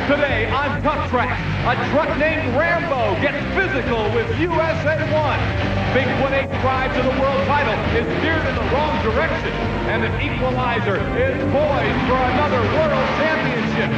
Today on TuffTrax, a truck named Rambo gets physical with USA 1. Bigfoot 8's drive to the world title is steered in the wrong direction, and the Equalizer is poised for another world championship.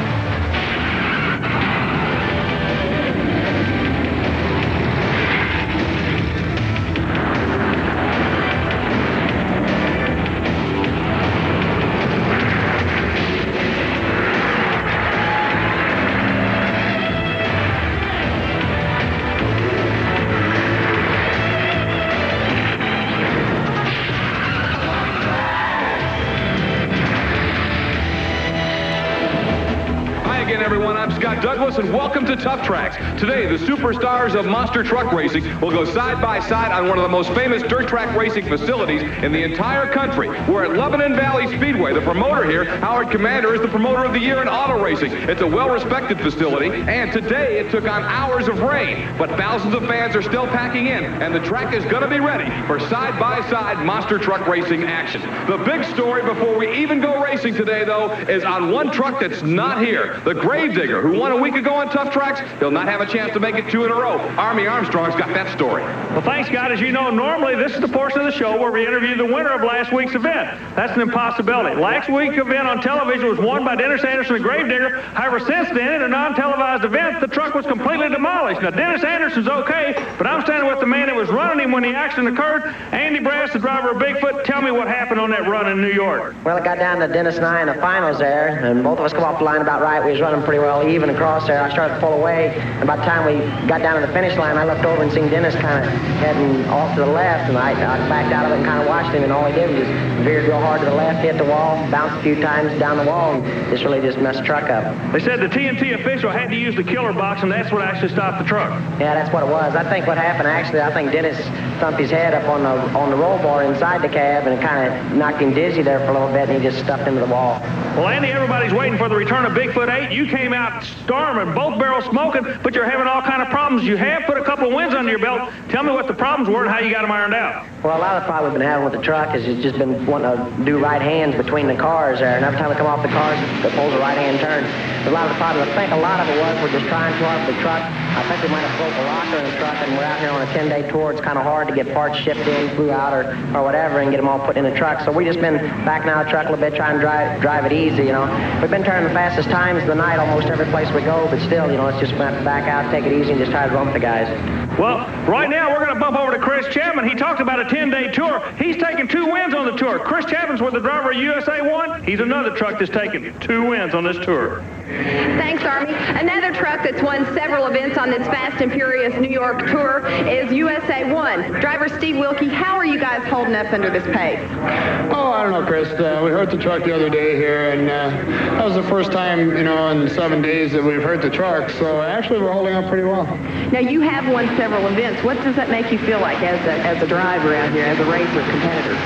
Douglas, and welcome to TuffTrax. Today, the superstars of monster truck racing will go side by side on one of the most famous dirt track racing facilities in the entire country. We're at Lebanon Valley Speedway. The promoter here, Howard Commander, is the promoter of the year in auto racing. It's a well-respected facility, and today it took on hours of rain, but thousands of fans are still packing in, and the track is going to be ready for side-by-side monster truck racing action. The big story before we even go racing today, though, is on one truck that's not here, the Gravedigger, who won a week ago on TuffTrax. He'll not have a chance to make it 2 in a row. Army Armstrong's got that story. Well, thanks, Scott. As you know, normally this is the portion of the show where we interview the winner of last week's event. That's an impossibility. Last week's event on television was won by Dennis Anderson, the Gravedigger. However, since then, in a non-televised event, the truck was completely demolished. Now, Dennis Anderson's okay, but I'm standing with the man that was running him when the accident occurred. Andy Brass, the driver of Bigfoot. Tell me what happened on that run in New York. Well, it got down to Dennis and I in the finals there, and both of us come off the line about right. We was running pretty well even across there. I started to pull away, and by the time we got down to the finish line, I looked over and seen Dennis kind of heading off to the left, and I backed out of it and kind of watched him, and all he did was just veered real hard to the left, hit the wall, bounced a few times down the wall, and just really just messed the truck up. They said the TNT official had to use the killer box, and that's what actually stopped the truck. Yeah, that's what it was. I think what happened, actually, I think Dennis thumped his head up on the roll bar inside the cab, and it kind of knocked him dizzy there for a little bit, and he just stuffed into the wall. Well, Andy, everybody's waiting for the return of Bigfoot 8. You came out storming, both barrels smoking, but you're having all kind of problems. You have put a couple of wins under your belt. Tell me what the problems were and how you got them ironed out. Well, a lot of the problem we've been having with the truck is it's just been wanting to do right hands between the cars there, and every time we come off the cars, it pulls a right-hand turn. A lot of the problem, I think a lot of it was we're just trying too hard for the truck. I think we might have broke a rocker in the truck, and we're out here on a 10-day tour. It's kind of hard to get parts shipped in, flew out, or whatever, and get them all put in the truck. So we've just been backing out of the truck a little bit, trying to drive it easy, you know. We've been turning the fastest times of the night almost every place we go, but still, you know, it's just back out, take it easy, and just try to rump the guys. Well, right now we're going to bump over to Chris Chapman. He talked about a 10-day tour. He's taken 2 wins on the tour. Chris Chapman's with the driver of USA 1. He's another truck that's taken 2 wins on this tour. Thanks, Army. Another truck that's won several events on this Fast and Furious New York tour is USA 1. Driver Steve Wilke, how are you guys holding up under this pace? Oh, I don't know, Chris. We hurt the truck the other day here, and that was the first time, you know, in 7 days that we've hurt the truck. So actually, we're holding up pretty well. Now, you have won several events. What does that make you feel like as a driver out here, as a racer, competitor?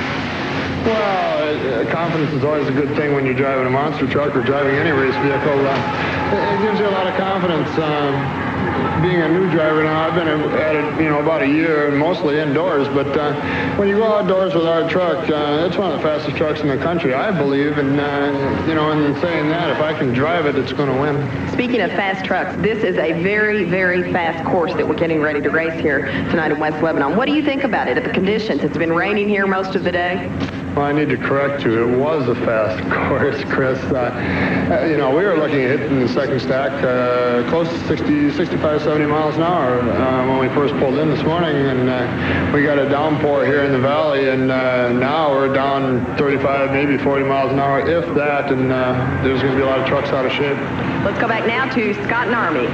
Well, confidence is always a good thing when you're driving a monster truck or driving any race vehicle. It gives you a lot of confidence. Being a new driver now, I've been at it, you know, about a year, mostly indoors. But when you go outdoors with our truck, it's one of the fastest trucks in the country, I believe. And, you know, in saying that, if I can drive it, it's going to win. Speaking of fast trucks, this is a very, very fast course that we're getting ready to race here tonight in West Lebanon. What do you think about it, at the conditions? It's been raining here most of the day. Well, I need to correct you. It was a fast course, Chris. You know, we were looking at hitting the second stack close to 60, 65, 70 miles an hour when we first pulled in this morning, and we got a downpour here in the valley, and now we're down 35, maybe 40 miles an hour, if that, and there's going to be a lot of trucks out of shape. Let's go back now to Scott and Army.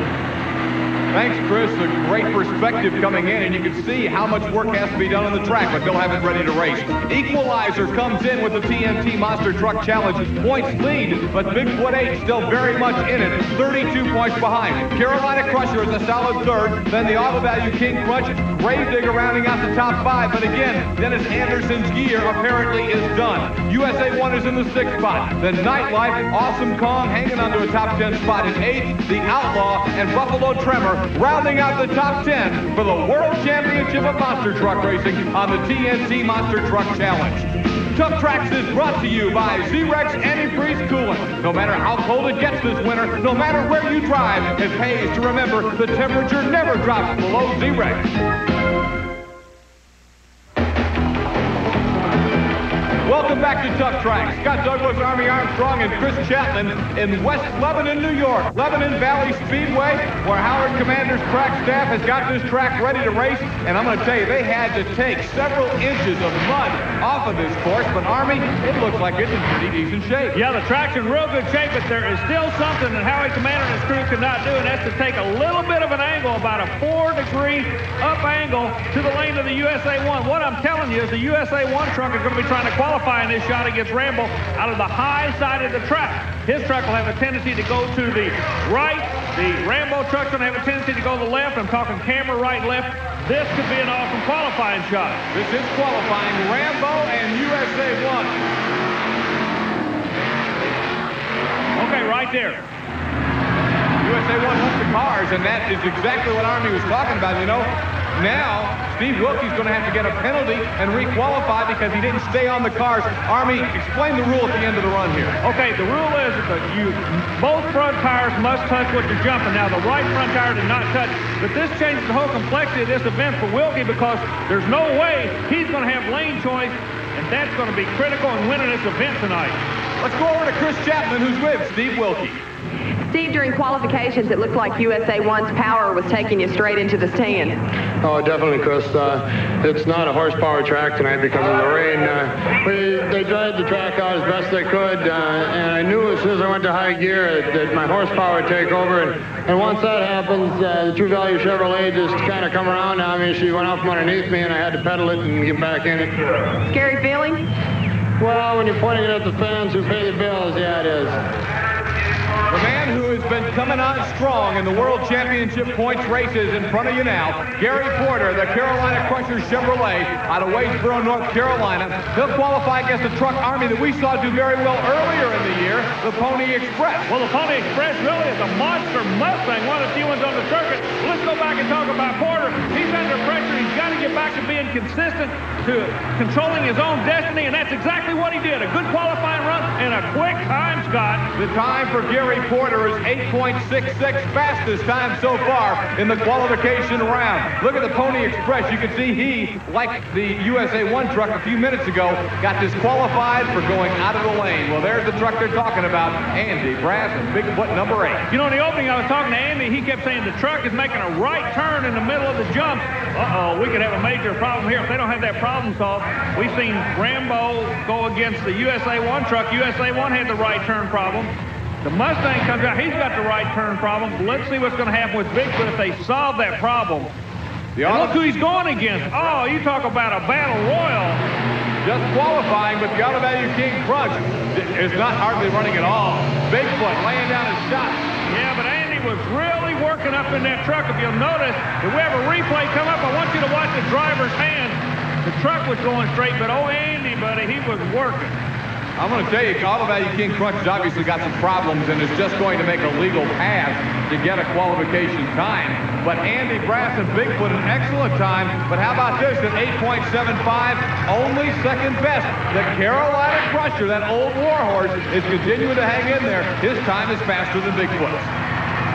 Thanks, Chris. A great perspective coming in, and you can see how much work has to be done on the track, but they'll have it ready to race. Equalizer comes in with the TNT Monster Truck Challenge. Points lead, but Bigfoot 8 still very much in it, 32 points behind. Carolina Crusher is a solid third, then the Auto Value King Krunch, Gravedigger rounding out the top 5, but again, Dennis Anderson's year apparently is done. USA 1 is in the 6th spot. The Nightlife, Awesome Kong hanging onto a top 10 spot in 8th. The Outlaw and Buffalo Tremor rounding out the top 10 for the World Championship of Monster Truck Racing on the TNT Monster Truck Challenge. TuffTrax is brought to you by Z-Rex Antifreeze Coolant. No matter how cold it gets this winter, no matter where you drive, it pays to remember the temperature never drops below Z-Rex. Welcome back to TuffTrax. Scott Douglas, Army Armstrong, and Chris Chapman in West Lebanon, New York. Lebanon Valley Speedway, where Howard Commander's track staff has got this track ready to race. And I'm going to tell you, they had to take several inches of mud off of this course. But Army, it looks like it's in pretty decent shape. Yeah, the track's in real good shape, but there is still something that Howard Commander and his crew could not do, and that's to take a little bit of an angle, about a 4-degree up angle to the lane of the USA 1. What I'm telling you is the USA 1 truck is going to be trying to qualify in this shot against Rambo out of the high side of the track. His truck will have a tendency to go to the right. The Rambo truck's going to have a tendency to go to the left. I'm talking camera right and left. This could be an awesome qualifying shot. This is qualifying Rambo and USA 1. Okay, right there. USA 1 left the cars, and that is exactly what Army was talking about, you know. Now, Steve Wilke's going to have to get a penalty and re-qualify because he didn't stay on the cars. Army, explain the rule at the end of the run here. Okay, the rule is that both front tires must touch what you're jumping. Now, the right front tire did not touch, but this changes the whole complexity of this event for Wilke because there's no way he's going to have lane choice, and that's going to be critical in winning this event tonight. Let's go over to Chris Chapman, who's with Steve Wilke. Steve, during qualifications, it looked like USA 1's power was taking you straight into the stand. Oh, definitely, Chris. It's not a horsepower track tonight because of the rain. They dried the track out as best they could, and I knew as soon as I went to high gear that my horsepower would take over. And once that happens, the True Value Chevrolet just kind of come around on me. She went out from underneath me, and I had to pedal it and get back in it. Scary feeling? Well, when you're pointing it at the fans who pay the bills, yeah, it is. The man who has been coming on strong in the World Championship points races in front of you now, Gary Porter, the Carolina Crusher Chevrolet out of Weiczorek, North Carolina. He'll qualify against the truck Army that we saw do very well earlier in the year, the Pony Express. Well, the Pony Express really is a monster Mustang, one of the few ones on the circuit. Let's go back and talk about Porter. He's under pressure. He's got to get back to being consistent, to controlling his own destiny, and that's exactly what he did. A good qualifying run and a quick time, Scott. The time for Gary Porter is 8.66, fastest time so far in the qualification round. Look at the Pony Express. You can see he, like the USA 1 truck a few minutes ago, got disqualified for going out of the lane. Well, there's the truck they're talking about, Andy Brass and Bigfoot number 8. You know, in the opening, I was talking to Andy. He kept saying the truck is making a right turn in the middle of the jump. Uh-oh, we could have a major problem here if they don't have that problem solved. We've seen Rambo go against the USA 1 truck. USA 1 had the right turn problem. The Mustang comes out, he's got the right turn problem. Let's see what's going to happen with Bigfoot if they solve that problem. And look who he's going against. Oh, you talk about a battle royal. Just qualifying, but the Auto Value King Krunch is not hardly running at all. Bigfoot laying down his shot. Yeah, but Andy was really working up in that truck. If you'll notice, if we have a replay come up, I want you to watch the driver's hand. The truck was going straight, but oh, Andy, buddy, he was working. I'm going to tell you, Auto Value King Krunch has obviously got some problems and is just going to make a legal pass to get a qualification time. But Andy Brass and Bigfoot, an excellent time. But how about this, at 8.75, only second best. The Carolina Crusher, that old warhorse, is continuing to hang in there. His time is faster than Bigfoot's.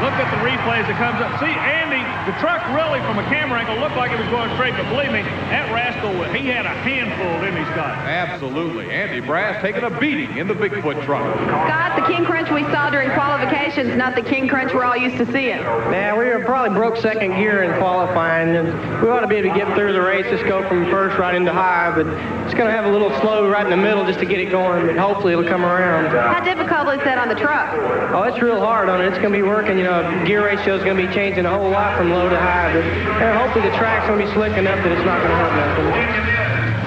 Look at the replays that comes up. See, Andy, the truck really, from a camera angle, looked like it was going straight, but believe me, that rascal, he had a handful, didn't he, Scott? Absolutely. Andy Brass taking a beating in the Bigfoot truck. Scott, the King Krunch we saw during qualifications, not the King Krunch we're all used to seeing. Man, we probably broke second gear in qualifying, and we ought to be able to get through the race, just go from first right into high, but it's going to have a little slow right in the middle just to get it going, but hopefully it'll come around. How difficult is that on the truck? Oh, it's real hard on it. It's going to be working, you know, gear ratio is going to be changing a whole lot from low to high, but hopefully the track's going to be slick enough that it's not going to hurt nothing.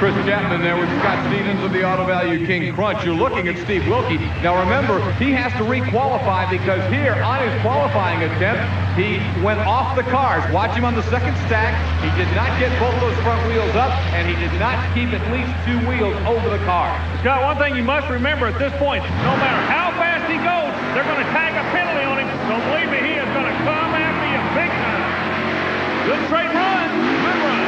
Chris Chapman there with Scott Stevens of the Auto Value King Krunch. You're looking at Steve Wilke. Now remember, he has to re-qualify because here on his qualifying attempt, he went off the cars. Watch him on the second stack. He did not get both those front wheels up, and he did not keep at least 2 wheels over the car. Scott, one thing you must remember at this point, no matter how fast he goes, they're going to tag a penalty on him. So believe me, he is going to come after you big time. Good straight run. Good run.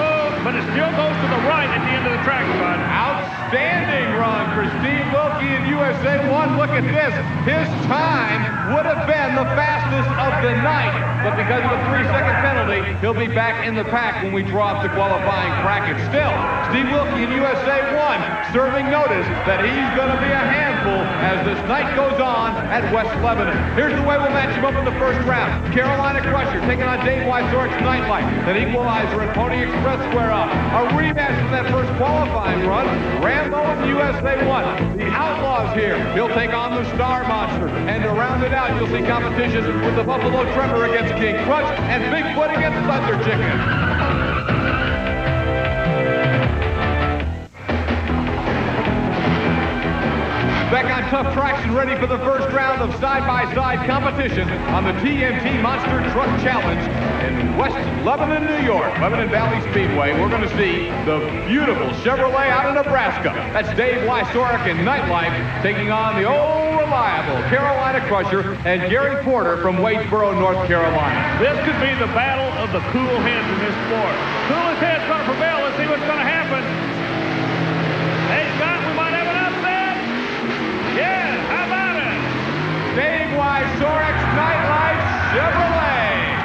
Oh, but it's still goes to the right at the end of the track, Bud. Outstanding run for Steve Wilke in USA 1. Look at this. His time would have been the fastest of the night, but because of a 3-second penalty, he'll be back in the pack when we draw up the qualifying bracket. Still, Steve Wilke in USA 1 serving notice that he's going to be a handful as this night goes on at West Lebanon. Here's the way we'll match him up in the first round. Carolina Crusher taking on Dave Weizorek's Nightlight. Then Equalizer and Pony Express square up. A rematch from that first qualifying run. Rambo in USA 1. The Outlaws here. He'll take on the Star Monster. And to round it out, you'll see competition with the Buffalo Tremor against King Krunch and Bigfoot against Thunder Chicken. Back on TuffTrax and ready for the first round of side-by-side competition on the TNT Monster Truck Challenge in West Lebanon, New York. Lebanon Valley Speedway. We're going to see the beautiful Chevrolet out of Nebraska. That's Dave Weiczorek in Nightlife taking on the old reliable Carolina Crusher and Gary Porter from Weiczorek, North Carolina. This could be the battle of the cool heads in this sport. Coolest head's going to prevail. Let's see what's going to happen. Hey, Scott, we might have an upset. Yeah, how about it? Dave Weizorek's Nightlife Chevrolet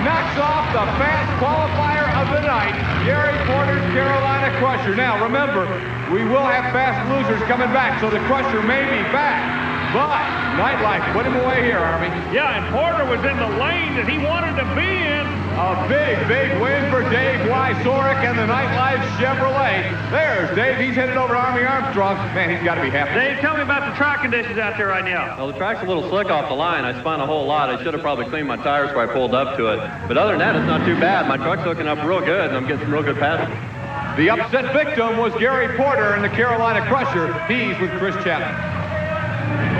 knocks off the fast qualifier of the night, Gary Porter's Carolina Crusher. Now, remember, we will have fast losers coming back, so the Crusher may be back. But Nightlife put him away here, Army. Yeah, and Porter was in the lane that he wanted to be in. A big, big win for Dave Weizorik and the Nightlife Chevrolet. There's Dave. He's headed over to Army Armstrong. Man, he's got to be happy. Dave, tell me about the track conditions out there right now. Well, the track's a little slick off the line. I spun a whole lot. I should have probably cleaned my tires before I pulled up to it. But other than that, it's not too bad. My truck's hooking up real good, and I'm getting some real good passing. The upset victim was Gary Porter in the Carolina Crusher. He's with Chris Chapman.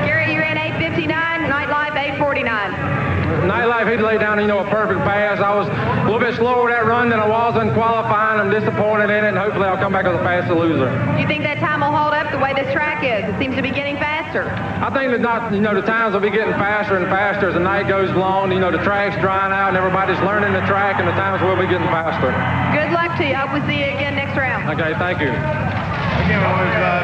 Gary, you ran 8:59, Nightlife 8:49. Nightlife, he'd lay down, a perfect pass. I was a little bit slower that run than I was in qualifying. I'm disappointed in it, and hopefully I'll come back as a faster loser. Do you think that time will hold up the way this track is? It seems to be getting faster. I think that the times will be getting faster and faster as the night goes long. The track's drying out, and everybody's learning the track, and the times will be getting faster. Good luck to you. I hope we see you again next round. Okay, thank you. Again,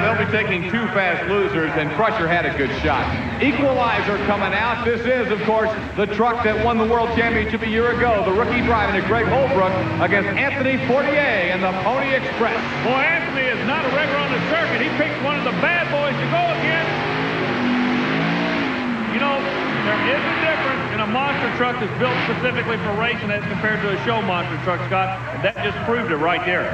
they'll be taking two fast losers, and Crusher had a good shot. Equalizer coming out. This is, of course, the truck that won the World Championship a year ago. The rookie driving it, Greg Holbrook, against Anthony Fortier and the Pony Express. Boy, Anthony is not a regular on the circuit. He picked one of the bad boys to go against. There is a difference in a monster truck that's built specifically for racing as compared to a show monster truck, Scott, and that just proved it right there.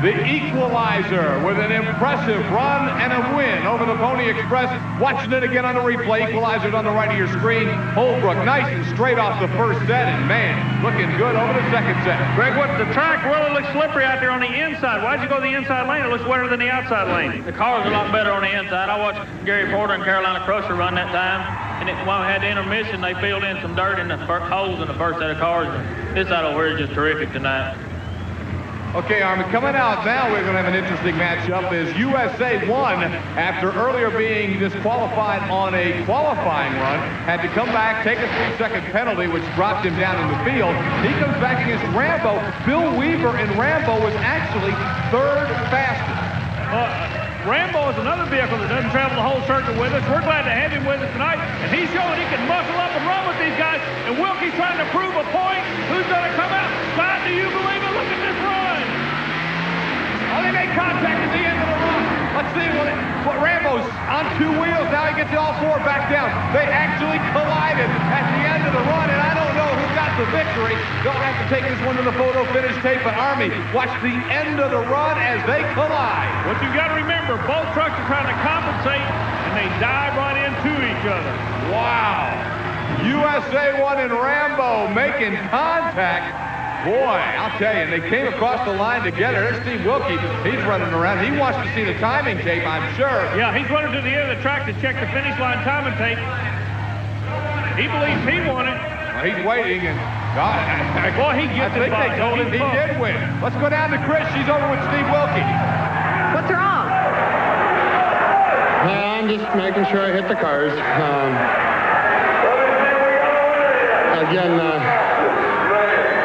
The Equalizer with an impressive run and a win over the Pony Express. Watching it again on the replay. Equalizer's on the right of your screen. Holbrook nice and straight off the first set, and man, looking good over the second set. Greg, the track really looks slippery out there on the inside. Why'd you go the inside lane? It looks wetter than the outside lane. The cars are a lot better on the inside. I watched Gary Porter and Carolina Crusher run that time, and when we had the intermission, they filled in some dirt in the holes in the first set of cars. This side over here is just terrific tonight. Okay, Army, coming out now, we're going to have an interesting matchup as USA 1, after earlier being disqualified on a qualifying run, had to come back, take a 3-second penalty, which dropped him down in the field. He comes back against Rambo. Bill Weaver in Rambo was actually third fastest. Rambo is another vehicle that doesn't travel the whole circuit with us. We're glad to have him with us tonight, and he's showing he can muscle up and run with these guys, and Wilke's trying to prove a point. Who's going to come out? Scott, do you believe it? Look at this run. Oh, they made contact at the end of the run. Let's see what Rambo's on two wheels. Now he gets all four back down. They actually collided at the end of the run, and I don't know who got the victory. They'll have to take this one to the photo finish tape, but Army, watch the end of the run as they collide. What you got to remember, both trucks are trying to compensate, and they dive right into each other. Wow. USA 1 and Rambo making contact. Boy, I'll tell you, they came across the line together. There's Steve Wilke. He's running around. He wants to see the timing tape, I'm sure. Yeah, he's running to the end of the track to check the finish line timing tape. He believes he won it. Well, he's waiting, and God, boy, he gets it. I think they told him he did win. Let's go down to Chris. She's over with Steve Wilke. What's wrong? I'm just making sure I hit the cars. Again,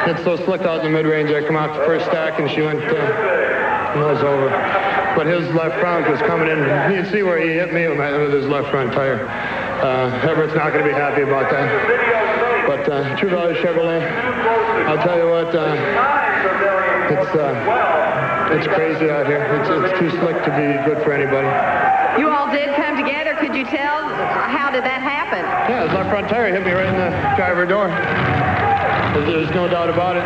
It's so slick out in the mid-range. I come out the first stack, and she went nose over. But his left front was coming in. You can see where he hit me with his left front tire. Everett's not going to be happy about that. But True Value Chevrolet, I'll tell you what, it's crazy out here. It's too slick to be good for anybody. You all did come together. Could you tell how did that happen? Yeah, his left front tire hit me right in the driver door. There's no doubt about it.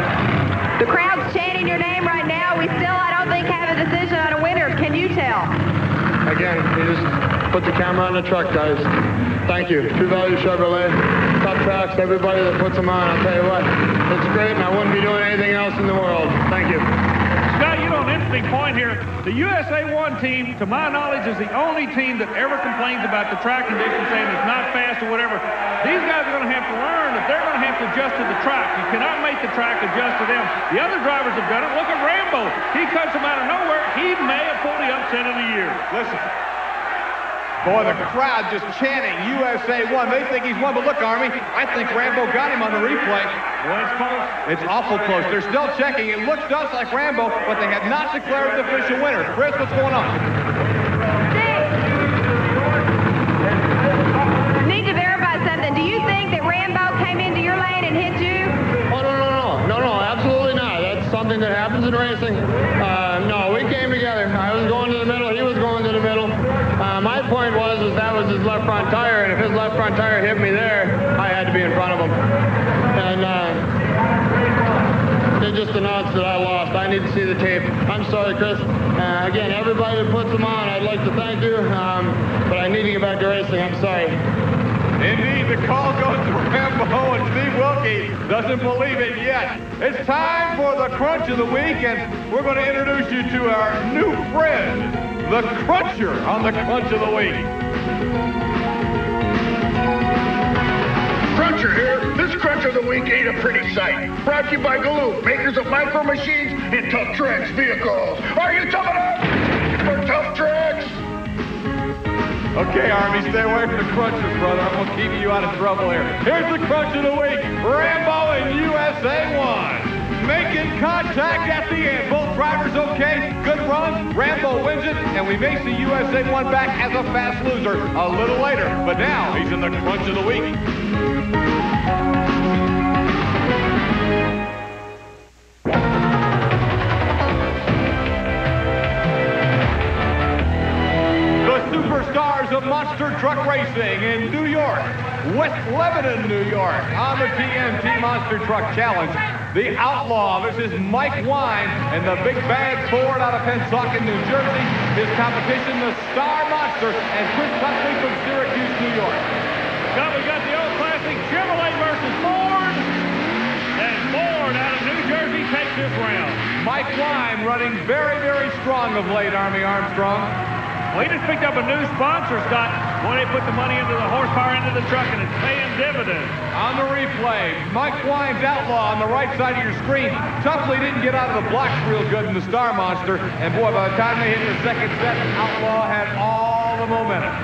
The crowd's chanting your name right now. We still, I don't think, have a decision on a winner. Can you tell? Again, you just put the camera on the truck, guys. Thank you. True Value Chevrolet, TuffTrax, everybody that puts them on. I'll tell you what, it's great, and I wouldn't be doing anything else in the world. Thank you. Scott, you know an interesting point here. The USA 1 team, to my knowledge, is the only team that ever complains about the track conditions, saying it's not fast or whatever. These guys are going to have to learn that they're going to have to adjust to the track. You cannot make the track adjust to them. The other drivers have done it. Look at Rambo. He cuts them out of nowhere. He may have pulled the upset of the year. Listen. Boy, the crowd just chanting USA 1. They think he's won, but look, Army, I think Rambo got him on the replay. Well, it's close. It's awful close. They're still checking. It looks to us like Rambo, but they have not declared the official winner. Chris, what's going on? Need to verify something. Do you think that Rambo came into your lane and hit you? Oh, no, absolutely not. That's something that happens in racing. No, we came together. I was going to the middle. He was going to the middle. My point was that was his left front tire, and if his left front tire hit me there, I had to be in front of him. And they just announced that I lost. I need to see the tape. I'm sorry, Chris. Again, everybody that puts them on, I'd like to thank you, but I need to get back to racing. I'm sorry. Indeed, the call goes to Rambo, and Steve Wilke doesn't believe it yet. It's time for the Crunch of the Week, and we're going to introduce you to our new friend, the Cruncher on the Crunch of the Week. Cruncher here. This Crunch of the Week ain't a pretty sight. Brought to you by Galoob, makers of micro machines and TuffTrax vehicles. Are you tough enough for TuffTrax? Okay, Army, stay away from the crunchers, brother. I'm going to keep you out of trouble here. Here's the Crunch of the Week. Rambo and USA 1. Making contact at the end. Both drivers okay. Good run. Rambo wins it, and we may see USA 1 back as a fast loser a little later. But now, he's in the Crunch of the Week. Superstars of monster truck racing in New York, West Lebanon, New York, on the TNT Monster Truck Challenge. The Outlaw, this is Mike Wine, and the big bad Ford out of Pensacola, New Jersey. His competition, the Star Monster, and Chris Tuffley from Syracuse, New York. Scott, we got the old classic Chevrolet versus Ford. And Ford out of New Jersey takes this round. Mike Wine running very, very strong of late, Army Armstrong. Well, he just picked up a new sponsor, Scott. Boy, they put the money into the horsepower into the truck, and it's paying dividends. On the replay, Mike Wine's Outlaw on the right side of your screen. Tuffley didn't get out of the blocks real good in the Star Monster, and boy, by the time they hit the second set, Outlaw had all the momentum.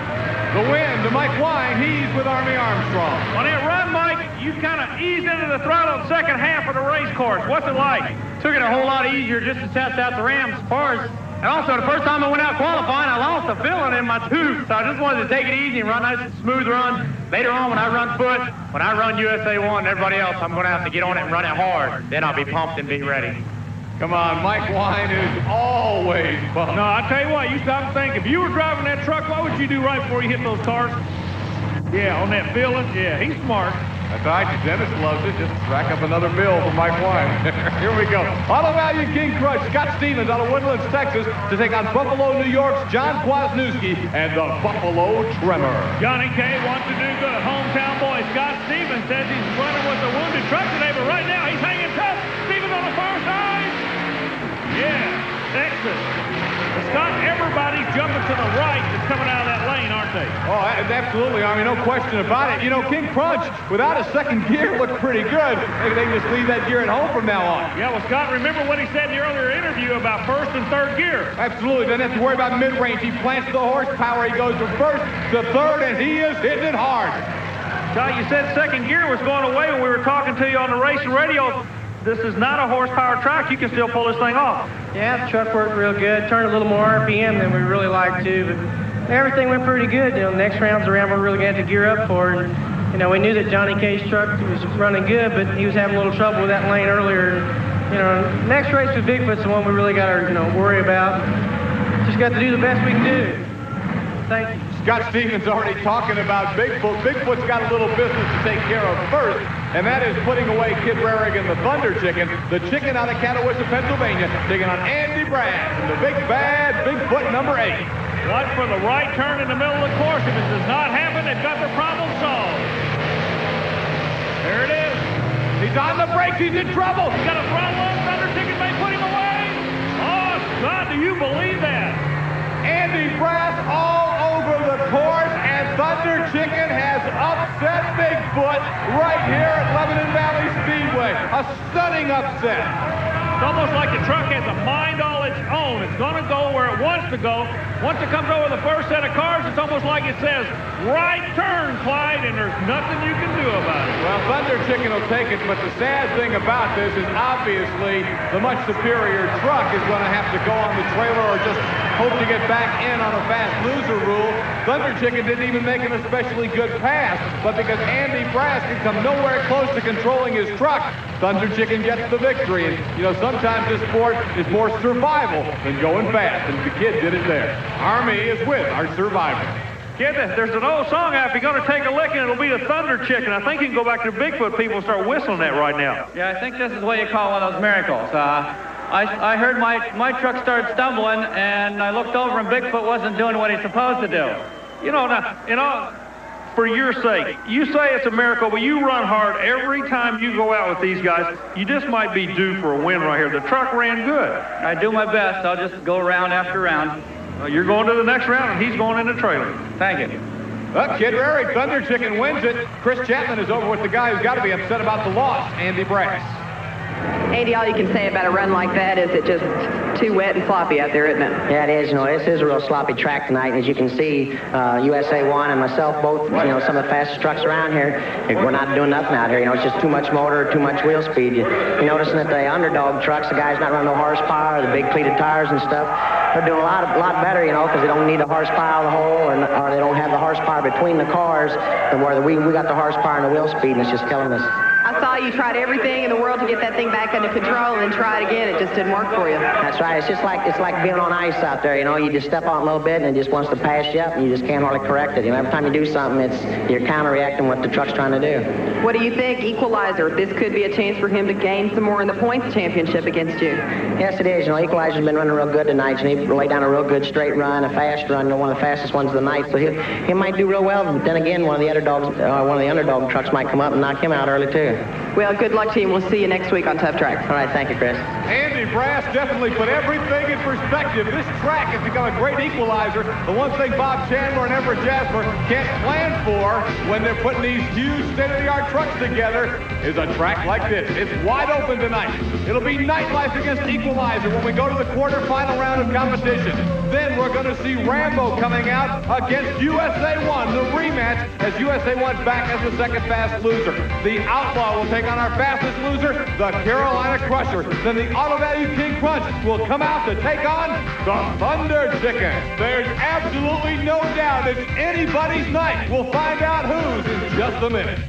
The win to Mike Wine. He's with Army Armstrong. On that run, Mike, you kind of eased into the throttle in the second half of the race course. What's it like? Took it a whole lot easier just to test out the Rams cars. And also, the first time I went out qualifying, I lost a filling in my tooth. So I just wanted to take it easy and run nice and smooth run. Later on, when I run foot, when I run USA 1 and everybody else, I'm going to have to get on it and run it hard. Then I'll be pumped and be ready. Come on, Mike Wine is always pumped. No, I tell you what, you stop and think. If you were driving that truck, what would you do right before you hit those cars? Yeah, on that filling. Yeah, he's smart. That's right, Dennis loves it. Just rack up another bill for Mike Wine. Here we go. Auto Value King Crush, Scott Stevens out of Woodlands, Texas, to take on Buffalo, New York's John Kwasniewski and the Buffalo Tremor. Johnny K wants to do good. Hometown boy Scott Stevens says he's running with a wounded truck today, but right now he's hanging tough. Stevens on the far side. Yeah, Texas. Scott, everybody's jumping to the right that's coming out of that lane, aren't they? Oh, absolutely. I mean, no question about it. You know, King Crunch, without a second gear, looked pretty good. Maybe they can just leave that gear at home from now on. Yeah, well, Scott, remember what he said in the earlier interview about first and third gear. Absolutely. Doesn't have to worry about mid-range. He plants the horsepower. He goes from first to third, and he is hitting it hard. Scott, you said second gear was going away when we were talking to you on the racing radio. this is not a horsepower track. You can still pull this thing off. Yeah, the truck worked real good. Turned a little more RPM than we really liked to, but everything went pretty good. You know, next round's the round we're really going to have to gear up for. And, you know, we knew that Johnny K's truck was running good, but he was having a little trouble with that lane earlier. And, you know, next race with Bigfoot's the one we really got to, you know, worry about. Just got to do the best we can do. Thank you. Scott Stevens already talking about Bigfoot. Bigfoot's got a little business to take care of first, and that is putting away Kid Rarig and the Thunder Chicken. The chicken out of Catawissa, Pennsylvania, taking on Andy Brass and the big bad Bigfoot number 8. Watch for the right turn in the middle of the course. If it does not happen, they've got their problem solved. There it is. He's on the brakes. He's in trouble. He's got a throttle on. Thunder Chicken may put him away. Oh, Scott, do you believe that? Andy Brass all over the course, and Thunder Chicken has upset Bigfoot right here at Lebanon Valley Speedway. A stunning upset. It's almost like the truck has a mind all its own. It's going to go where it wants to go. Once it comes over the first set of cars, it's almost like it says, right turn, Clyde, and there's nothing you can do about it. Well, Thunder Chicken will take it, but the sad thing about this is obviously the much superior truck is going to have to go on the trailer or just hope to get back in on a fast loser rule. Thunder Chicken didn't even make an especially good pass, but because Andy Brass can come nowhere close to controlling his truck, Thunder Chicken gets the victory. And, you know, sometimes this sport is more survival than going fast, and the kid did it there. Army is with our survivor. Kid, there's an old song out. If you're going to take a licking, it'll be the Thunder Chicken. I think you can go back to Bigfoot people and start whistling that right now. Yeah, I think this is what you call one of those miracles. I heard my truck start stumbling, and I looked over, and Bigfoot wasn't doing what he's supposed to do. You know, now, for your sake, you say it's a miracle, but you run hard every time you go out with these guys. You just might be due for a win right here. The truck ran good. I do my best. I'll just go round after round. You're going to the next round, and he's going in the trailer. Thank you. Well, Kid Rarig, Thunder Chicken wins it. Chris Chapman is over with the guy who's got to be upset about the loss, Andy Brass. Andy, all you can say about a run like that is it just too wet and sloppy out there, isn't it? Yeah, it is. You know, this is a real sloppy track tonight. As you can see, USA 1 and myself both, you know, some of the fastest trucks around here. We're not doing nothing out here. You know, it's just too much motor, too much wheel speed. You're noticing that the underdog trucks, the guys not running no horsepower, the big pleated tires and stuff, they're doing a lot better, you know, because they don't need the horsepower of the hole, or they don't have the horsepower between the cars, where we got the horsepower and the wheel speed, and it's just killing us. I saw you tried everything in the world to get that thing back under control and then try it again. It just didn't work for you. That's right. It's like being on ice out there. You know, you just step on a little bit and it just wants to pass you up, and you just can't hardly correct it. You know, every time you do something, you're counter-reacting what the truck's trying to do. What do you think, Equalizer? This could be a chance for him to gain some more in the points championship against you. Yes, it is. You know, Equalizer's been running real good tonight, and he laid down a real good straight run, a fast run, one of the fastest ones of the night. So he might do real well. But then again, one of the underdog trucks might come up and knock him out early too. Well, good luck to you. We'll see you next week on TuffTrax. All right, thank you, Chris. Andy Brass definitely put everything in perspective. This track has become a great equalizer. The one thing Bob Chandler and Everett Jasper can't plan for when they're putting these huge state-of-the-art trucks together is a track like this. It's wide open tonight. It'll be nightlife against Equalizer when we go to the quarterfinal round of competition. Then we're going to see Rambo coming out against USA 1, the rematch, as USA 1's back as the second fast loser. The Outlaw will take on our fastest loser, the Carolina Crusher. Then the Auto Value King Krunch will come out to take on the Thunder Chicken. There's absolutely no doubt it's anybody's night. We'll find out whose in just a minute.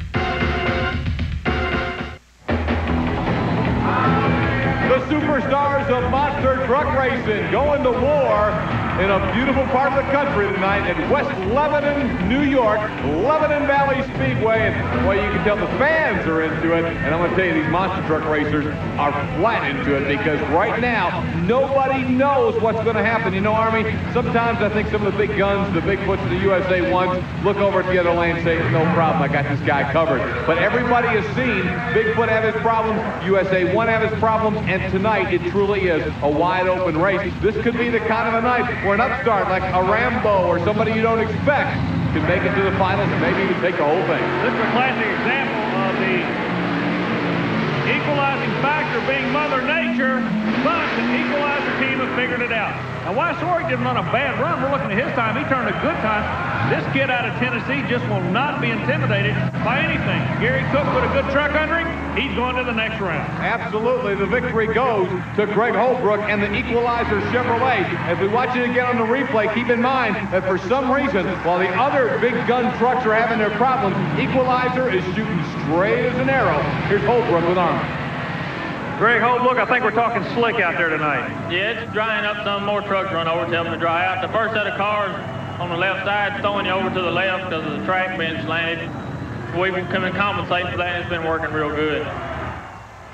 The superstars of monster truck racing going to war in a beautiful part of the country tonight at West Lebanon, New York, Lebanon Valley Speedway. And well, you can tell the fans are into it. And I'm going to tell you, these monster truck racers are flat into it, because right now, nobody knows what's going to happen. You know, Army, sometimes I think some of the big guns, the Bigfoots, the USA 1s, look over at the other lane and say, no problem, I got this guy covered. But everybody has seen Bigfoot have his problems, USA 1 have his problems, and tonight it truly is a wide open race. This could be the kind of a night where an upstart like a Rambo or somebody you don't expect can make it to the finals and maybe even take the whole thing. This is a classic example of the equalizing factor being Mother Nature, but the Equalizer team has figured it out. Now, Weiczorek didn't run a bad run. We're looking at his time. He turned a good time. This kid out of Tennessee just will not be intimidated by anything. Gary Cook put a good truck under him. He's going to the next round. Absolutely. The victory goes to Greg Holbrook and the Equalizer Chevrolet. As we watch it again on the replay, keep in mind that for some reason, while the other big gun trucks are having their problems, Equalizer is shooting straight as an arrow. Here's Holbrook with armor. Greg Holbrook, I think we're talking slick out there tonight. Yeah, it's drying up. Some more trucks run over, tell them to dry out. The first set of cars on the left side throwing you over to the left because of the track being slanted. We've been coming compensate for that. It's been working real good.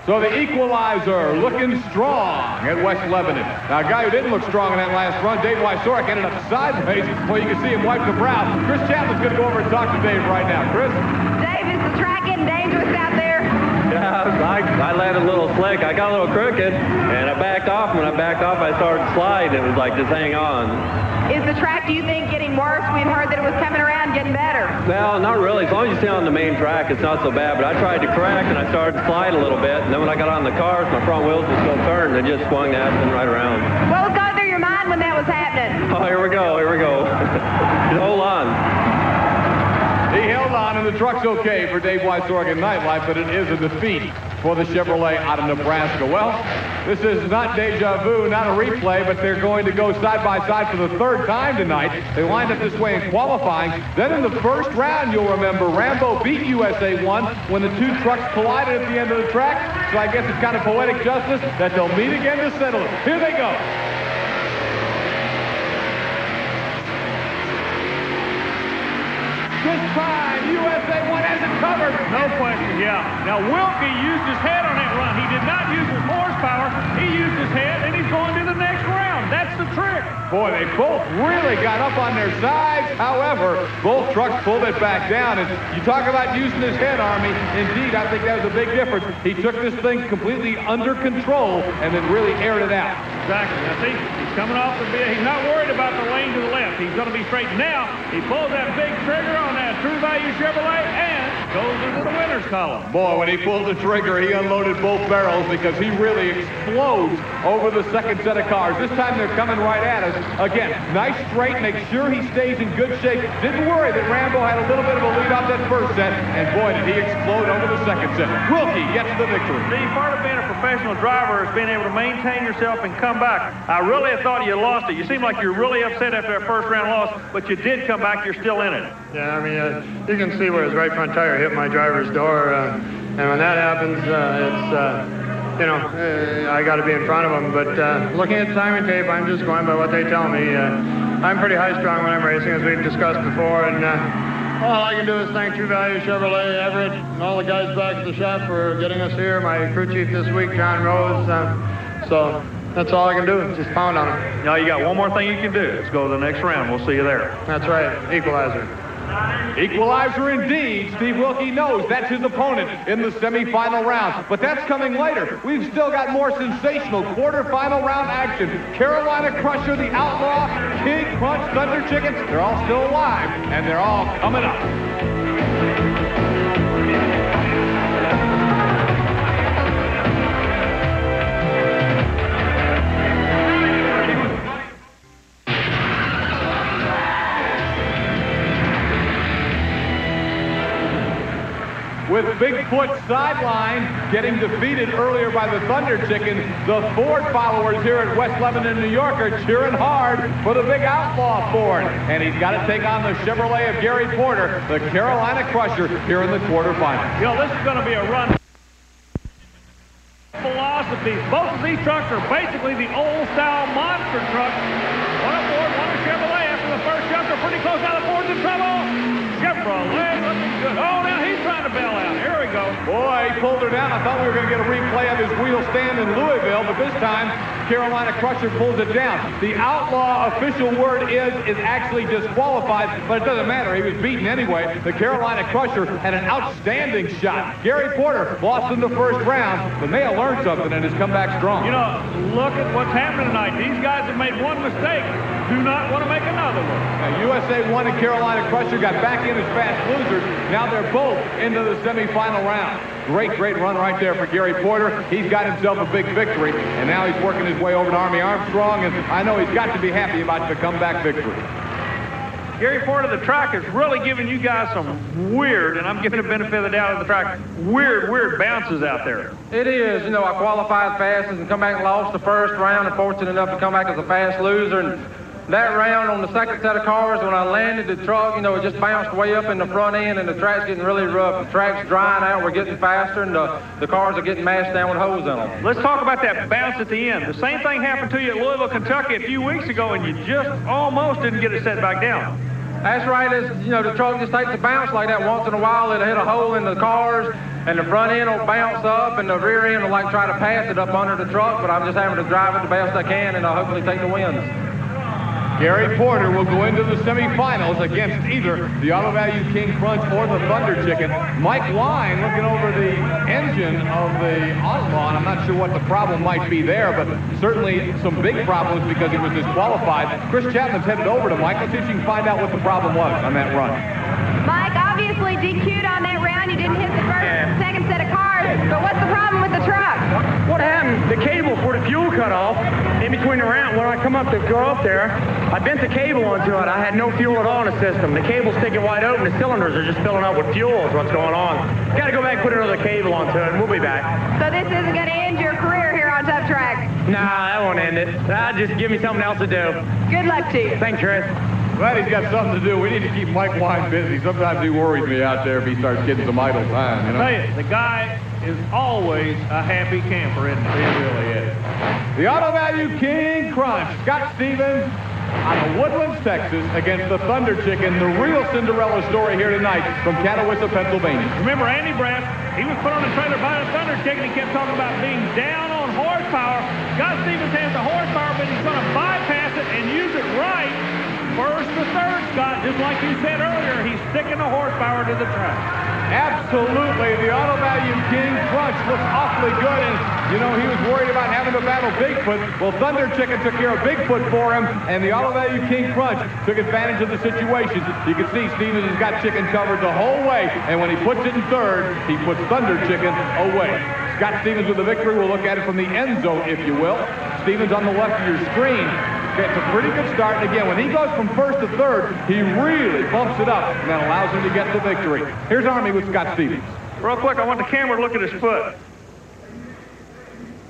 So the Equalizer looking strong at West Lebanon. Now, a guy who didn't look strong in that last run, Dave Weiczorek, ended up sideways. Well, you can see him wipe the brow. Chris Chapman's going to go over and talk to Dave right now. Chris? Dave, is the track getting dangerous out there? Yeah, I landed a little slick. I got a little crooked, and I backed off. When I backed off, I started to slide. It was like, just hang on. Is the track, do you think, getting worse? We've heard that it was coming around getting better. No, not really. As long as you stay on the main track, it's not so bad. But I tried to crack, and I started to slide a little bit. And then when I got on the cars, my front wheels were still turned. They just swung the Aspen right around. What was going through your mind when that was happening? Oh, here we go. Here we go. Just hold on. He held on, and the truck's okay for Dave Weiczorek in Nightlife, but it is a defeat for the Chevrolet out of Nebraska. Well, this is not deja vu, not a replay, but they're going to go side by side for the third time tonight. They lined up this way in qualifying. Then in the first round, you'll remember, Rambo beat USA 1 when the two trucks collided at the end of the track. So I guess it's kind of poetic justice that they'll meet again to settle it. Here they go. This time, USA 1 has it covered. No question, yeah. Now, Wilke used his head on that run. He did not use his horsepower. He used his head, and he's going to the next round. That's the trick. Boy, they both really got up on their sides. However, both trucks pulled it back down. And you talk about using his head, Army. Indeed, I think that was a big difference. He took this thing completely under control and then really aired it out. Exactly. Now, see, he's coming off the bit. He's not worried about the lane to the left. He's going to be straight. Now, he pulls that big trigger on that True Value Chevrolet and goes into the winner's column. Boy, when he pulled the trigger, he unloaded both barrels because he really explodes over the second set of cars. This time they're coming right at us. Again, nice straight, make sure he stays in good shape. Didn't worry that Rambo had a little bit of a lead off that first set, and boy, did he explode over the second set. Wilke gets the victory. See, part of being a professional driver is being able to maintain yourself and come back. I really thought you lost it. You seemed like you were really upset after that first round loss, but you did come back. You're still in it. Yeah, I mean, you can see where his right front tire hit my driver's door, and when that happens, you know, I got to be in front of him. But looking at the timing tape, I'm just going by what they tell me. I'm pretty high-strung when I'm racing, as we've discussed before, and all I can do is thank True Value Chevrolet, Everett, and all the guys back at the shop for getting us here. My crew chief this week, John Rose. So that's all I can do, just pound on him. Now, you got one more thing you can do. Let's go to the next round. We'll see you there. That's right, Equalizer. Equalizer indeed. Steve Wilke knows that's his opponent in the semifinal round. But that's coming later. We've still got more sensational quarterfinal round action. Carolina Crusher, the Outlaw, King, Krunch, Thunder Chicken, they're all still alive, and they're all coming up. With Bigfoot sideline getting defeated earlier by the Thunder Chicken, the Ford followers here at West Lebanon, New York are cheering hard for the big Outlaw Ford. And he's got to take on the Chevrolet of Gary Porter, the Carolina Crusher, here in the quarterfinals. You know, this is going to be a run. Philosophies. Both of these trucks are basically the old-style monster truck. One a Ford, one a Chevrolet. After the first jump, they're pretty close. Now the Ford's in trouble. Chevrolet looking good. Oh, now he's trying to bail out. Here we go. Boy, he pulled her down. I thought we were going to get a replay of his wheel stand in Louisville, but this time, Carolina Crusher pulls it down. The Outlaw official word is actually disqualified, but it doesn't matter. He was beaten anyway. The Carolina Crusher had an outstanding shot. Gary Porter lost in the first round, but may have learned something and has come back strong. You know, look at what's happening tonight. These guys have made one mistake. Do not want to make another one. Now, USA 1 and Carolina Crusher got back in as fast losers. Now they're both into the semifinal round. Great run right there for Gary Porter. He's got himself a big victory, and now he's working his way over to Army Armstrong, and I know he's got to be happy about the comeback victory. Gary Porter, the track is really giving you guys some weird, and I'm giving the benefit of the doubt of the track, weird bounces out there. It is. You know, I qualified fast and come back and lost the first round, and fortunate enough to come back as a fast loser. And that round on the second set of cars, when I landed the truck, you know, it just bounced way up in the front end, and the track's getting really rough. The track's drying out, we're getting faster, and the cars are getting mashed down with holes in them. Let's talk about that bounce at the end. The same thing happened to you at Louisville, Kentucky a few weeks ago, and you just almost didn't get it set back down. That's right. You know, the truck just takes a bounce like that. Once in a while, it'll hit a hole in the cars, and the front end will bounce up, and the rear end will like try to pass it up under the truck, but I'm just having to drive it the best I can, and I'll hopefully take the wins. Gary Porter will go into the semifinals against either the Auto Value King Krunch or the Thunder Chicken. Mike Wine looking over the engine of the Outlaw, and I'm not sure what the problem might be there, but certainly some big problems because he was disqualified. Chris Chapman's headed over to Mike. Let's see if you can find out what the problem was on that run. Mike, obviously DQ'd on that round. You didn't hit the first and second set of cars, but what's the problem with the truck? What happened? The cable for the fuel cut off in between the round. When I come up to go up there, I bent the cable onto it. I had no fuel at all in the system. The cable's sticking wide open. The cylinders are just filling up with fuel is what's going on. Got to go back and put another cable onto it, and we'll be back. So this isn't going to end your career here on TuffTrax? Nah, that won't end it. Just give me something else to do. Good luck to you. Thanks, Chris. Glad he's got something to do. We need to keep Mike Wine busy. Sometimes he worries me out there if he starts getting some idle time, you know? I tell you, the guy is always a happy camper, isn't he? He really is. The Auto Value King Krunch, Scott Stevens out of Woodlands, Texas, against the Thunder Chicken, the real Cinderella story here tonight from Catawissa, Pennsylvania. Remember Andy Brass, he was put on the trailer by the Thunder Chicken. He kept talking about being down on horsepower. Scott Stevens has the horsepower, but he's going to bypass it and use it right. First to third, Scott, just like you said earlier, he's sticking the horsepower to the track. Absolutely. The Auto Value King Krunch looks awfully good, and, you know, he was worried about having to battle Bigfoot. Well, Thunder Chicken took care of Bigfoot for him, and the Auto Value King Krunch took advantage of the situation. You can see Stevens has got Chicken covered the whole way, and when he puts it in third, he puts Thunder Chicken away. Scott Stevens with the victory. We'll look at it from the end zone, if you will. Stevens on the left of your screen. It's a pretty good start, and again, when he goes from first to third, he really bumps it up, and that allows him to get the victory. Here's Army with Scott Stevens. Real quick, I want the camera to look at his foot.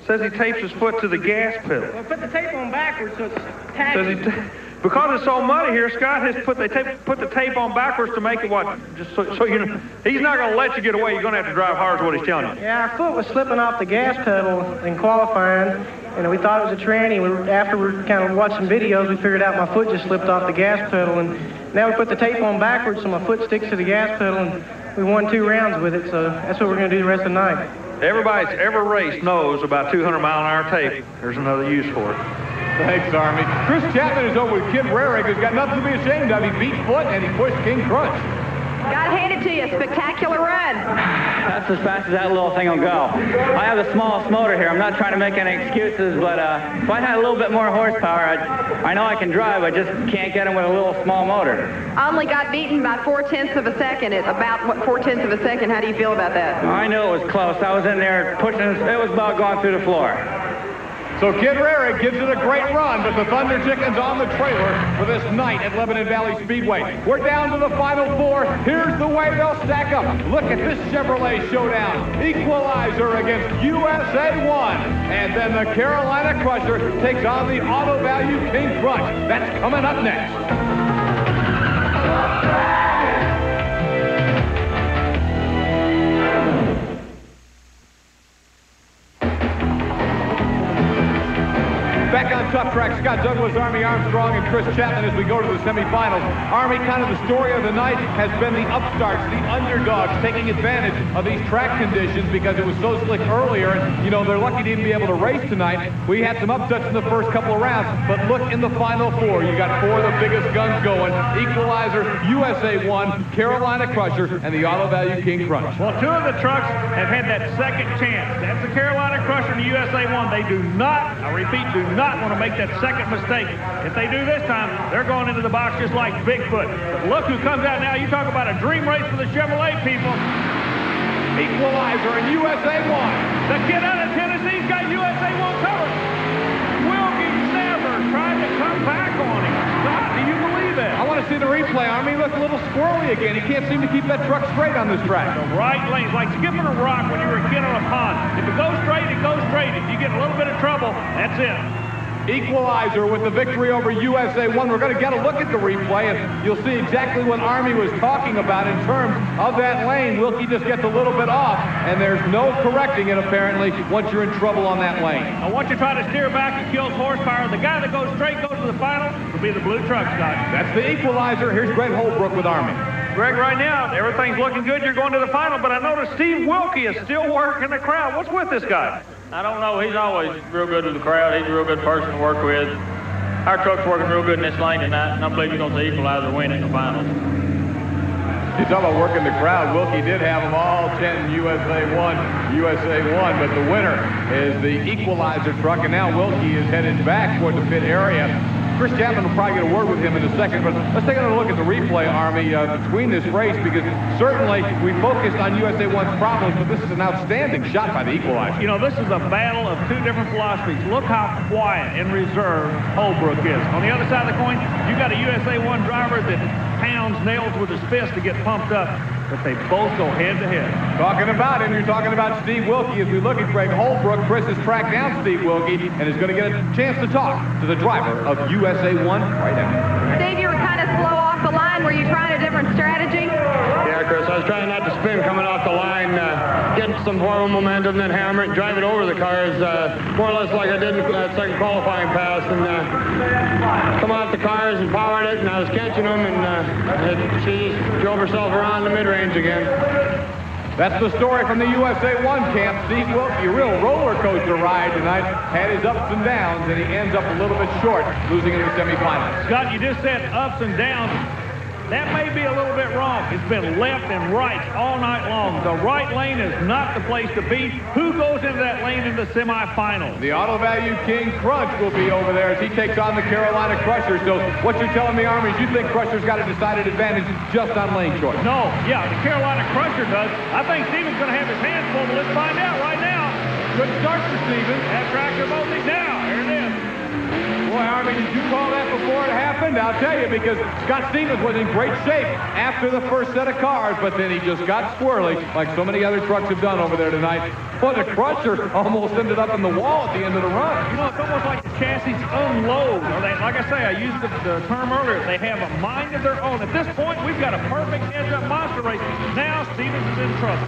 Says he tapes his foot to the gas pedal. Well, put the tape on backwards so it's tacky. Because it's so muddy here, Scott has put the tape on backwards to make it what? Just so you know, he's not going to let you get away. You're going to have to drive hard is what he's telling you. Yeah, our foot was slipping off the gas pedal in qualifying, and we thought it was a tranny. After we kind of watched some videos, we figured out my foot just slipped off the gas pedal, and now we put the tape on backwards so my foot sticks to the gas pedal, and we won 2 rounds with it, so that's what we're going to do the rest of the night. Everybody that's ever raced knows about 200-mile-an-hour tape. There's another use for it. Thanks, Army. Chris Chapman is over with Kid Rarig, who's got nothing to be ashamed of. He beat Foot, and he pushed King Krunch. Got handed to you. Spectacular run. That's as fast as that little thing will go. I have the smallest motor here. I'm not trying to make any excuses, but if I had a little bit more horsepower, I know I can drive. I just can't get them with a little small motor. Only got beaten by 4/10 of a second. It's about, what, 4/10 of a second. How do you feel about that? I knew it was close. I was in there pushing. It was about going through the floor. So Kid Rarig gives it a great run, but the Thunder Chicken's on the trailer for this night at Lebanon Valley Speedway. We're down to the final 4. Here's the way they'll stack up. Look at this Chevrolet showdown. Equalizer against USA 1. And then the Carolina Crusher takes on the Auto Value King Krunch. That's coming up next. Back on TuffTrax, Scott Douglas, Army Armstrong, and Chris Chapman as we go to the semifinals. Army, kind of the story of the night has been the upstarts, the underdogs, taking advantage of these track conditions because it was so slick earlier. And, you know, they're lucky to even be able to race tonight. We had some upsets in the first couple of rounds, but look in the final 4. You got 4 of the biggest guns going. Equalizer, USA 1, Carolina Crusher, and the Auto Value King Krunch. Well, 2 of the trucks have had that second chance. That's the Carolina Crusher and the USA 1. They do not, I repeat, do not want to make that second mistake. If they do this time, they're going into the box just like Bigfoot. But look who comes out now. You talk about a dream race for the Chevrolet people. Equalizer and USA 1. The kid out of Tennessee's got USA 1 covered. Wilke never tried to come back on him. God, do you believe that? I want want to see the replay. Army look a little squirrely again. He can't seem to keep that truck straight on this track. The right lane is like skipping a rock when you were a kid on a pond. If it goes straight, it goes straight. If you get a little bit of trouble, that's it. Equalizer with the victory over USA 1. We're going to get a look at the replay, and you'll see exactly what Army was talking about in terms of that lane. Wilke just gets a little bit off, and there's no correcting it, apparently, once you're in trouble on that lane. Now, once you try to steer back, it kills horsepower. The guy that goes straight goes to the final will be the blue truck, Scott. That's the Equalizer. Here's Greg Holbrook with Army. Greg, right now, everything's looking good. You're going to the final, but I noticed Steve Wilke is still working the crowd. What's with this guy? I don't know. He's always real good with the crowd. He's a real good person to work with. Our truck's working real good in this lane tonight, and I believe you're going to see Equalizer win in the finals. You talk about working the crowd. Wilke did have them all 10 USA 1, but the winner is the Equalizer truck, and now Wilke is headed back toward the pit area. Chris Chapman will probably get a word with him in a second, but let's take another look at the replay, Army, between this race, because certainly we focused on USA 1's problems, but this is an outstanding shot by the Equalizer. You know, this is a battle of two different philosophies. Look how quiet and reserved Holbrook is. On the other side of the coin, you got a USA 1 driver that pounds nails with his fist to get pumped up, but they both go head-to-head. Talking about him, you're talking about Steve Wilke. As we look at Greg Holbrook, Chris has tracked down Steve Wilke and is going to get a chance to talk to the driver of USA 1 right now. Steve, you were kind of slow off the line. Were you trying a different strategy? Yeah, Chris, I was trying not to spin coming off the line, get some forward momentum, then hammer it, drive it over the cars, more or less like I did in that second qualifying pass, and come off the cars and powered it, and I was catching them, and she just drove herself around the mid-range again. That's the story from the USA 1 camp. Steve Wilke, a real roller coaster ride tonight, had his ups and downs, and he ends up a little bit short, losing in the semifinals. Scott, you just said ups and downs. That may be a little bit wrong. It's been left and right all night long. The right lane is not the place to be. Who goes into that lane in the semifinals? The Auto Value King Krunch will be over there as he takes on the Carolina Crusher. So what you're telling me, Army, is you think Crusher's got a decided advantage just on lane choice? No, yeah, the Carolina Crusher does. I think Steven's going to have his hands full, but let's find out right now. Good start for Steven. That tractor bolting now. There it is. Boy, Army, did you call that before it happened? I'll tell you, because Scott Stevens was in great shape after the first set of cars, but then he just got squirrely, like so many other trucks have done over there tonight. Boy, the Crusher almost ended up in the wall at the end of the run. You know, it's almost like the chassis unload. Or they, like I say, I used the term earlier, they have a mind of their own. At this point, we've got a perfect heads-up monster race. Now Stevens is in trouble.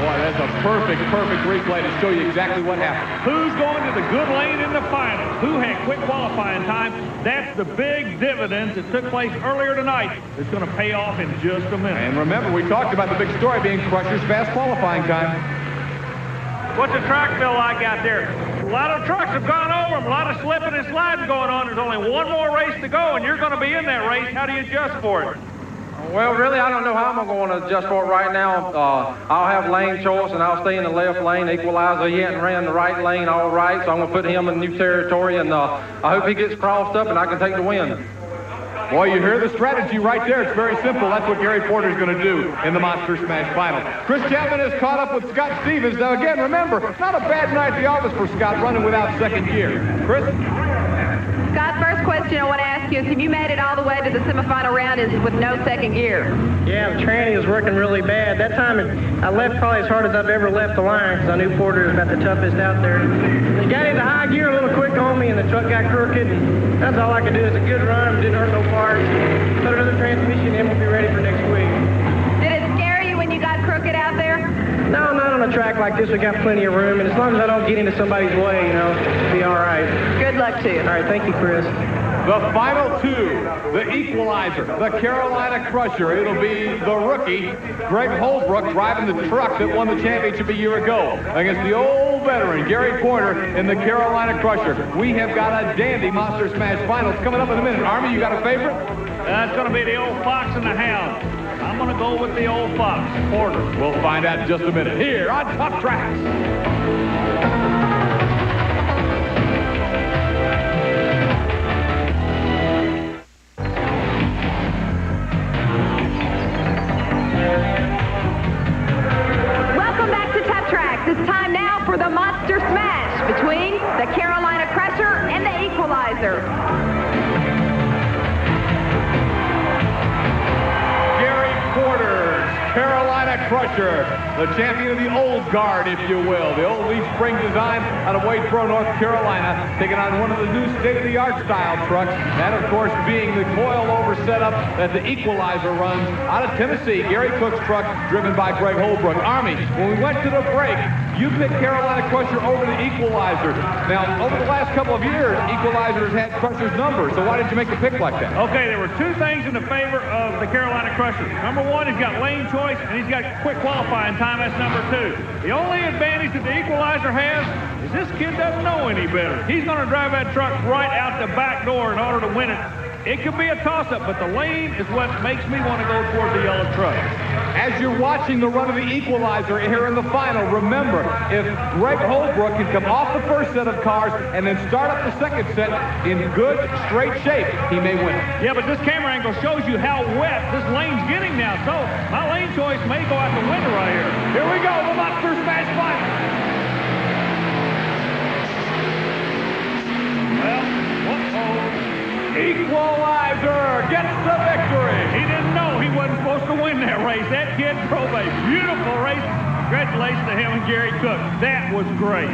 Boy, that's a perfect replay to show you exactly what happened. Who's going to the good lane in the final? Who had quick qualifying time? That's the big dividends that took place earlier tonight. It's going to pay off in just a minute. And remember, we talked about the big story being Crusher's fast qualifying time. What's the track feel like out there? A lot of trucks have gone over them. A lot of slipping and sliding going on. There's only one more race to go, and you're going to be in that race. How do you adjust for it? Well, really, I don't know how I'm going to adjust for it right now. I'll have lane choice, and I'll stay in the left lane. Equalizer, he hadn't ran the right lane all right, so I'm going to put him in new territory, and I hope he gets crossed up and I can take the win. Boy, you hear the strategy right there. It's very simple. That's what Gary Porter's going to do in the Monster Smash Final. Chris Chapman has caught up with Scott Stevens. Now, again, remember, not a bad night at the office for Scott running without second gear. Chris? Scott, first question I want to ask you is, have you made it all the way to the semifinal round with no second gear? Yeah, the tranny was working really bad. That time I left probably as hard as I've ever left the line because I knew Porter was about the toughest out there. He got into high gear a little quick on me and the truck got crooked. And that's all I could do. It's a good run, didn't hurt no parts. Put another transmission in, we'll be ready for next week. Did it scare you when you got crooked out there? No, not on a track like this. We got plenty of room, and as long as I don't get into somebody's way, you know, it'll be all right. Good luck to you. All right, thank you, Chris. The final two, the Equalizer, the Carolina Crusher. It'll be the rookie, Greg Holbrook, driving the truck that won the championship a year ago against the old veteran, Gary Porter, in the Carolina Crusher. We have got a dandy Monster Smash Finals coming up in a minute. Army, you got a favorite? That's going to be the old Fox and the Hound. I'm going to go with the old Fox, Porter. We'll find out in just a minute here on TuffTrax. It's time now for the Monster Smash between the Carolina Crusher and the Equalizer. Crusher, the champion of the old guard, if you will. The old leaf spring design out of Weiczorek, North Carolina, taking on one of the new state-of-the-art style trucks. That, of course, being the coil-over setup that the Equalizer runs out of Tennessee. Gary Cook's truck, driven by Greg Holbrook. Army, when we went to the break, you picked Carolina Crusher over the Equalizer. Now, over the last couple of years, Equalizer has had Crusher's number, so why did you make the pick like that? Okay, there were two things in the favor of the Carolina Crusher. Number one, he's got lane choice, and he's got quick qualifying time. That's number two. The only advantage that the Equalizer has is this kid doesn't know any better. He's going to drive that truck right out the back door in order to win it. It could be a toss-up, but the lane is what makes me want to go toward the yellow truck. As you're watching the run of the Equalizer here in the final, remember, if Greg Holbrook can come off the first set of cars and then start up the second set in good, straight shape, he may win. Yeah, but this camera angle shows you how wet this lane's getting now, so my lane choice may go out the window right here. Here we go, the Monster Smash final. Well, whoa-oh. Equalizer gets the victory. He didn't know he wasn't supposed to win that race. That kid drove a beautiful race. Congratulations to him and Gary Cook. That was great.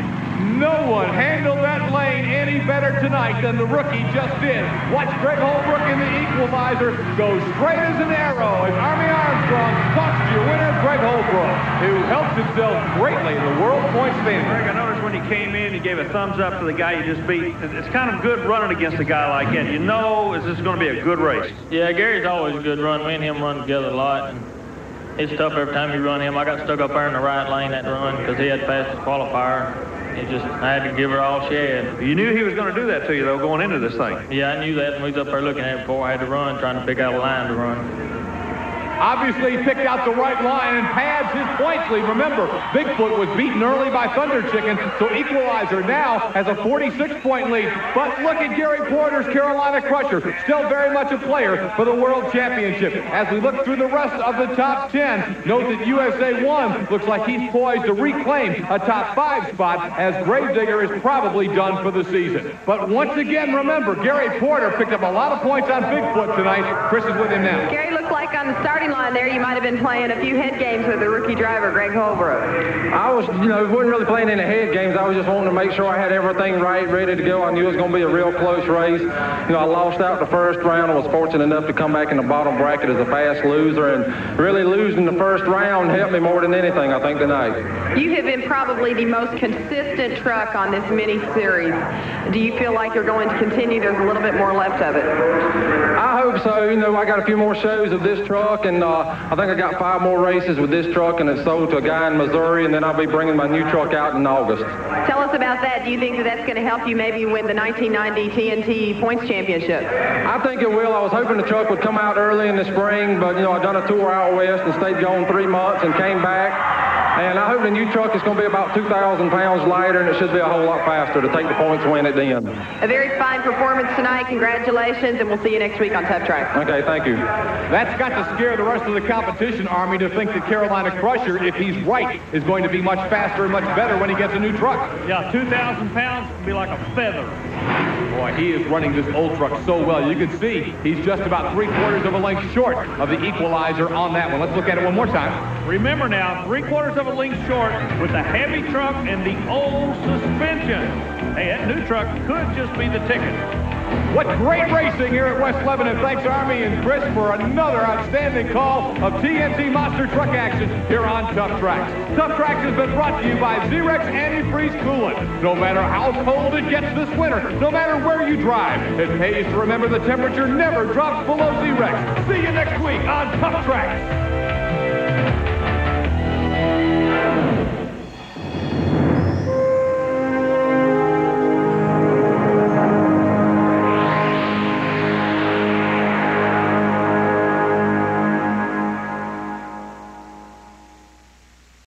No one handled that lane any better tonight than the rookie just did. Watch Greg Holbrook in the Equalizer go straight as an arrow as Army Armstrong talks to your winner, Greg Holbrook, who helps himself greatly in the world point standings. Greg, I noticed when he came in, he gave a thumbs up to the guy you just beat. It's kind of good running against a guy like that. You know this is going to be a good race. Yeah, Gary's always a good run. Me and him run together a lot. And it's tough every time you run him. I got stuck up there in the right lane that run because he had the fastest qualifier. I had to give her all she had. You knew he was going to do that to you, though, going into this thing. Yeah, I knew that, and we was up there looking at it before I had to run, trying to pick out a line to run. Obviously, he picked out the right line and pads his points lead. Remember, Bigfoot was beaten early by Thunder Chicken, so Equalizer now has a 46-point lead. But look at Gary Porter's Carolina Crusher, still very much a player for the World Championship. As we look through the rest of the top 10, note that USA 1 looks like he's poised to reclaim a top 5 spot, as Gravedigger is probably done for the season. But once again, remember, Gary Porter picked up a lot of points on Bigfoot tonight. Chris is with him now. Gary looks like on the starting line there, you might have been playing a few head games with the rookie driver, Greg Holbrook. I was, wasn't really playing any head games. I was just wanting to make sure I had everything right, ready to go. I knew it was going to be a real close race. I lost out the first round. I was fortunate enough to come back in the bottom bracket as a fast loser, and really losing the first round helped me more than anything, I think, tonight. You have been probably the most consistent truck on this mini-series. Do you feel like you're going to continue? There's a little bit more left of it. I hope so. I got a few more shows of this truck, and I think I got 5 more races with this truck, and it's sold to a guy in Missouri, and then I'll be bringing my new truck out in August. Tell us about that. Do you think that that's going to help you maybe win the 1990 TNT Points Championship? I think it will. I was hoping the truck would come out early in the spring, but, I've done a tour out west and stayed gone 3 months and came back. And I hope the new truck is going to be about 2,000 pounds lighter, and it should be a whole lot faster to take the points win at the end. A very fine performance tonight. Congratulations, and we'll see you next week on TuffTrax. Okay, thank you. That's got to scare the rest of the competition, Army, to think that Carolina Crusher, if he's right, is going to be much faster and much better when he gets a new truck. Yeah, 2,000 pounds would be like a feather. Boy, he is running this old truck so well. You can see he's just about 3/4 of a length short of the Equalizer on that one. Let's look at it one more time. Remember now, 3/4 of a length short with the heavy truck and the old suspension. Hey, that new truck could just be the ticket. What great racing here at West Lebanon. Thanks, Army and Chris, for another outstanding call of TNT Monster Truck action here on TuffTrax. TuffTrax has been brought to you by Zerex Antifreeze Coolant. No matter how cold it gets this winter, no matter where you drive, it pays to remember the temperature never drops below Zerex. See you next week on TuffTrax.